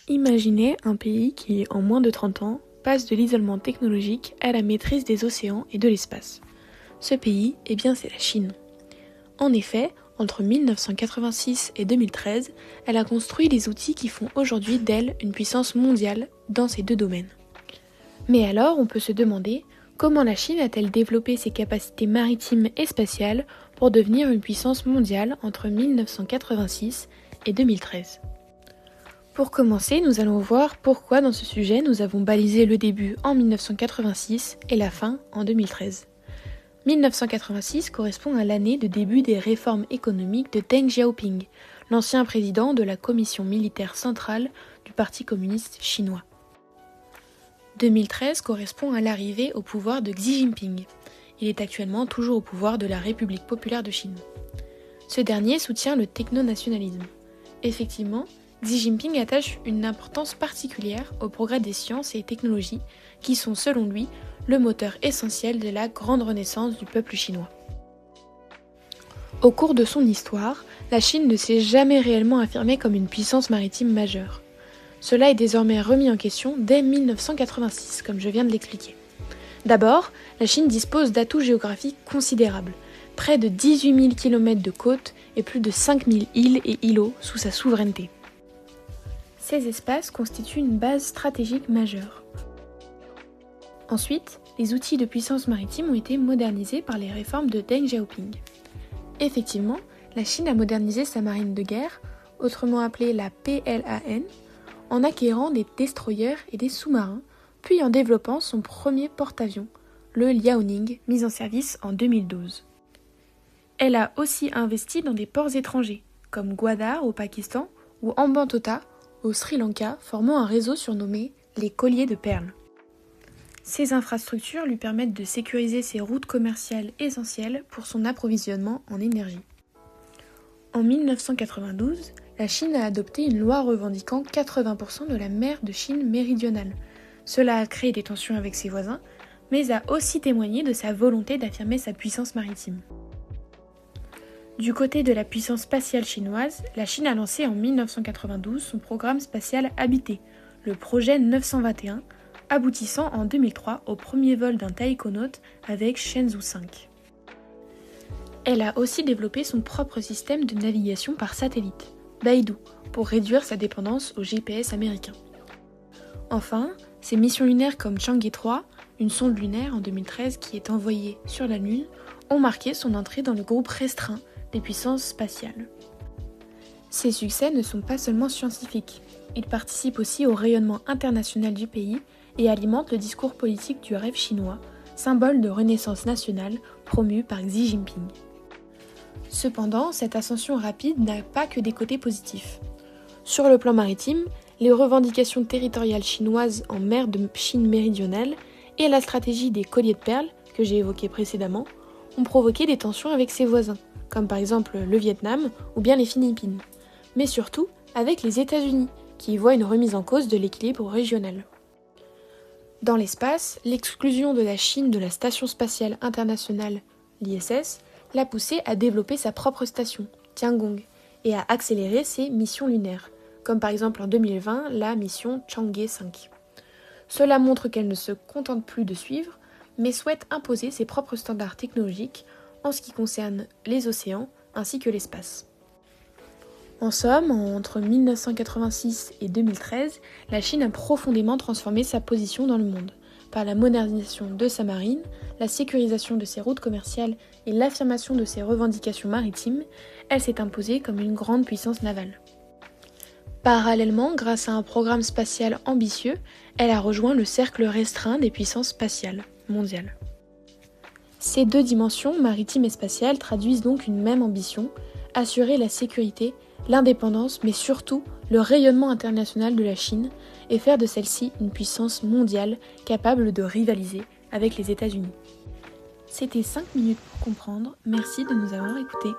Imaginez un pays qui, en moins de 30 ans, passe de l'isolement technologique à la maîtrise des océans et de l'espace. Ce pays, c'est la Chine. En effet, entre 1986 et 2013, elle a construit les outils qui font aujourd'hui d'elle une puissance mondiale dans ces deux domaines. Mais alors, on peut se demander comment la Chine a-t-elle développé ses capacités maritimes et spatiales pour devenir une puissance mondiale entre 1986 et 2013. Pour commencer, nous allons voir pourquoi dans ce sujet nous avons balisé le début en 1986 et la fin en 2013. 1986 correspond à l'année de début des réformes économiques de Deng Xiaoping, l'ancien président de la commission militaire centrale du Parti communiste chinois. 2013 correspond à l'arrivée au pouvoir de Xi Jinping. Il est actuellement toujours au pouvoir de la République populaire de Chine. Ce dernier soutient le techno-nationalisme. Effectivement, Xi Jinping attache une importance particulière au progrès des sciences et technologies qui sont, selon lui, le moteur essentiel de la grande renaissance du peuple chinois. Au cours de son histoire, la Chine ne s'est jamais réellement affirmée comme une puissance maritime majeure. Cela est désormais remis en question dès 1986, comme je viens de l'expliquer. D'abord, la Chine dispose d'atouts géographiques considérables, près de 18 000 km de côtes et plus de 5 000 îles et îlots sous sa souveraineté. Ces espaces constituent une base stratégique majeure. Ensuite, les outils de puissance maritime ont été modernisés par les réformes de Deng Xiaoping. Effectivement, la Chine a modernisé sa marine de guerre, autrement appelée la PLAN, en acquérant des destroyers et des sous-marins, puis en développant son premier porte-avions, le Liaoning, mis en service en 2012. Elle a aussi investi dans des ports étrangers, comme Gwadar au Pakistan ou Hambantota au Sri Lanka, formant un réseau surnommé les colliers de perles. Ces infrastructures lui permettent de sécuriser ses routes commerciales essentielles pour son approvisionnement en énergie. En 1992, la Chine a adopté une loi revendiquant 80% de la mer de Chine méridionale. Cela a créé des tensions avec ses voisins, mais a aussi témoigné de sa volonté d'affirmer sa puissance maritime. Du côté de la puissance spatiale chinoise, la Chine a lancé en 1992 son programme spatial habité, le projet 921, aboutissant en 2003 au premier vol d'un taïkonaute avec Shenzhou 5. Elle a aussi développé son propre système de navigation par satellite, Beidou, pour réduire sa dépendance au GPS américain. Enfin, ses missions lunaires comme Chang'e 3, une sonde lunaire en 2013 qui est envoyée sur la Lune, ont marqué son entrée dans le groupe restreint des puissances spatiales. Ces succès ne sont pas seulement scientifiques, ils participent aussi au rayonnement international du pays et alimentent le discours politique du rêve chinois, symbole de renaissance nationale promu par Xi Jinping. Cependant, cette ascension rapide n'a pas que des côtés positifs. Sur le plan maritime, les revendications territoriales chinoises en mer de Chine méridionale et la stratégie des colliers de perles, que j'ai évoquée précédemment, ont provoqué des tensions avec ses voisins, comme par exemple le Vietnam ou bien les Philippines, mais surtout avec les États-Unis, qui y voient une remise en cause de l'équilibre régional. Dans l'espace, l'exclusion de la Chine de la Station spatiale internationale, l'ISS, l'a poussée à développer sa propre station, Tiangong, et à accélérer ses missions lunaires, comme par exemple en 2020 la mission Chang'e 5. Cela montre qu'elle ne se contente plus de suivre, mais souhaite imposer ses propres standards technologiques en ce qui concerne les océans ainsi que l'espace. En somme, entre 1986 et 2013, la Chine a profondément transformé sa position dans le monde, par la modernisation de sa marine, la sécurisation de ses routes commerciales et l'affirmation de ses revendications maritimes, elle s'est imposée comme une grande puissance navale. Parallèlement, grâce à un programme spatial ambitieux, elle a rejoint le cercle restreint des puissances spatiales mondiales. Ces deux dimensions, maritime et spatiale, traduisent donc une même ambition, assurer la sécurité, l'indépendance, mais surtout le rayonnement international de la Chine et faire de celle-ci une puissance mondiale capable de rivaliser avec les États-Unis. C'était 5 minutes pour comprendre, merci de nous avoir écoutés.